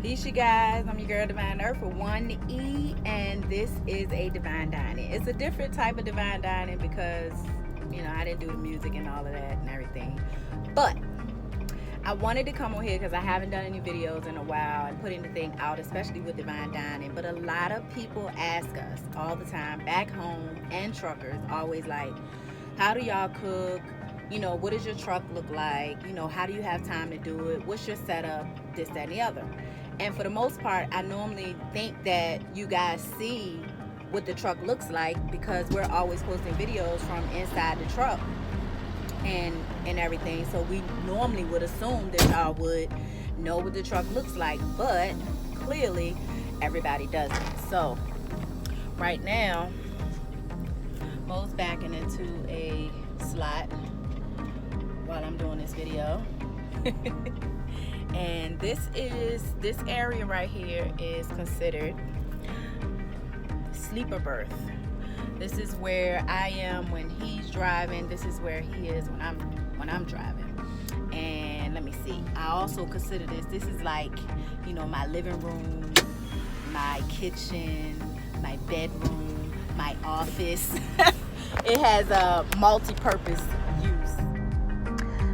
Peace, you guys. I'm your girl, Divine Earth with 1E, and this is a Divine Dining. It's a different type of Divine Dining because, I didn't do the music and all of that and everything. But I wanted to come on here because I haven't done any videos in a while and put anything out, especially with Divine Dining. But a lot of people ask us all the time, back home and truckers, always like, how do y'all cook? What does your truck look like? How do you have time to do it? What's your setup? This, that, and the other. And for the most part, I normally think that you guys see what the truck looks like because we're always posting videos from inside the truck and everything. So we normally would assume that y'all would know what the truck looks like, but clearly everybody doesn't. So right now, Mo's backing into a slot while I'm doing this video. And this area right here is considered sleeper berth. This is where I am when he's driving. This is where he is when I'm driving. And let me see. I also consider this is like, my living room, my kitchen, my bedroom, my office. It has a multi-purpose use.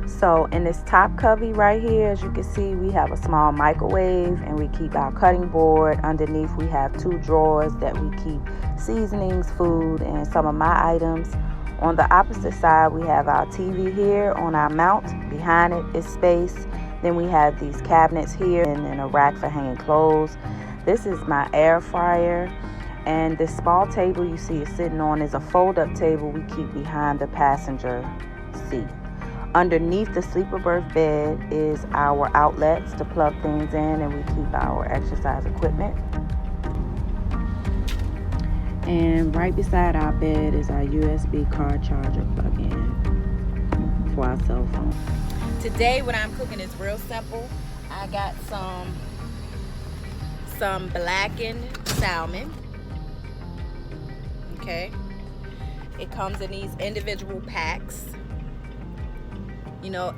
So in this top cubby right here, as you can see, we have a small microwave and we keep our cutting board. Underneath we have 2 drawers that we keep seasonings, food, and some of my items. On the opposite side, we have our TV here on our mount. Behind it is space. Then we have these cabinets here and a rack for hanging clothes. This is my air fryer. And this small table you see is sitting on is a fold-up table we keep behind the passenger seat. Underneath the sleeper berth bed is our outlets to plug things in, and we keep our exercise equipment. And right beside our bed is our USB car charger plug-in for our cell phone. Today what I'm cooking is real simple. I got some blackened salmon. Okay, it comes in these individual packs.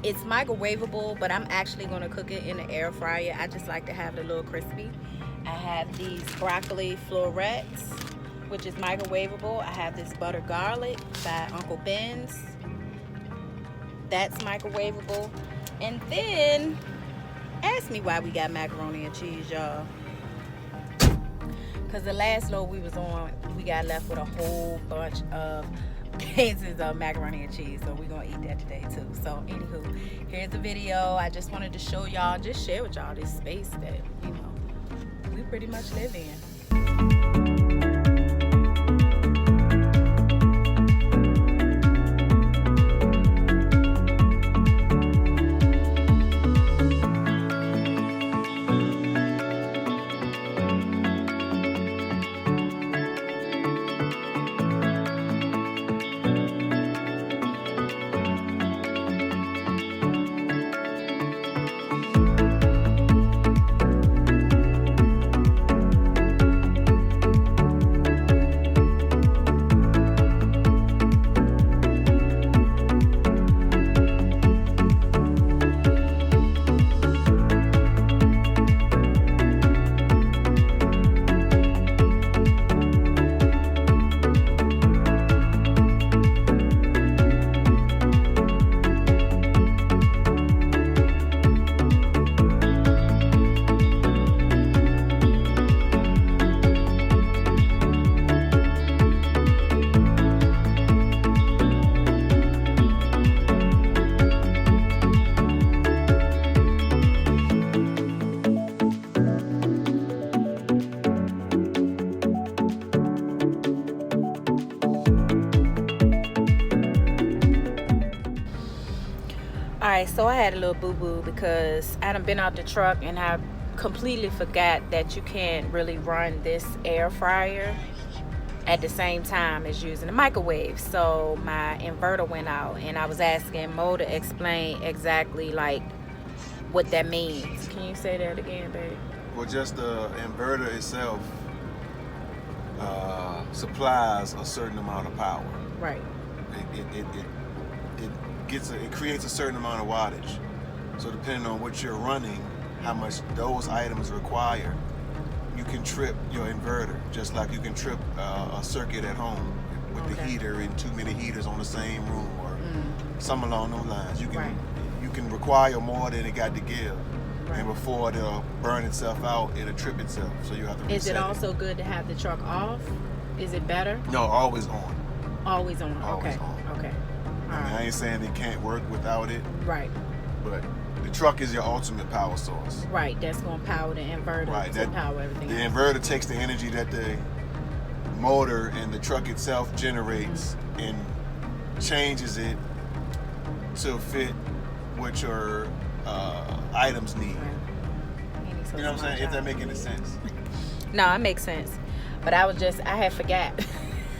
It's microwavable, but I'm actually going to cook it in the air fryer. I just like to have it a little crispy. I have these broccoli florets, which is microwavable. I have this butter garlic by Uncle Ben's. That's microwavable. And then, ask me why we got macaroni and cheese, y'all. Because the last load we was on, we got left with a whole bunch of cases of macaroni and cheese, so we're gonna eat that today too. So anywho, here's the video. I just wanted to show y'all, just share with y'all this space that we pretty much live in. Alright, so I had a little boo-boo because I done been out the truck and I completely forgot that you can't really run this air fryer at the same time as using the microwave. So my inverter went out and I was asking Mo to explain exactly like what that means. Can you say that again, babe? Well, just the inverter itself supplies a certain amount of power. Right. It creates a certain amount of wattage. So depending on what you're running, how much those items require, you can trip your inverter, just like you can trip a circuit at home with the heater and too many heaters on the same room, or some along those lines. You can require more than it got to give. And before it'll burn itself out, it'll trip itself. So you have to reset Is it also good to have the truck off? Is it better? No, always on. Always on. Always okay. on. Okay. I mean, I ain't saying it can't work without it. Right. But the truck is your ultimate power source. Right. That's going to power the inverter to power everything The else. inverter takes the energy that the motor and the truck itself generates and changes it to fit what your items need. Right. You know what I'm saying? If that make any sense. No, it makes sense. But I had forgot.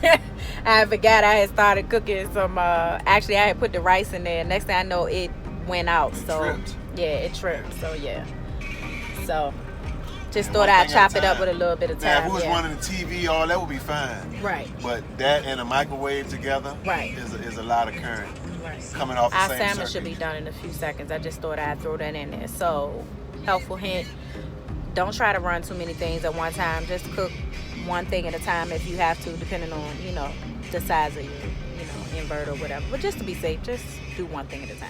I had started cooking some, actually I had put the rice in there. Next thing I know, it went out. Tripped. Yeah, it tripped. So yeah. So just And thought one I'd thing at chop a it up time. with a little bit of Now, time. if we was running the TV, all that would be fine. Right. But that and a microwave together is a lot of current coming off the Our same salmon circuit. should be done in a few seconds. I just thought I'd throw that in there. So, helpful hint, don't try to run too many things at one time. Just cook one thing at a time if you have to, depending on, the size of your, inverter or whatever. But just to be safe, just do one thing at a time.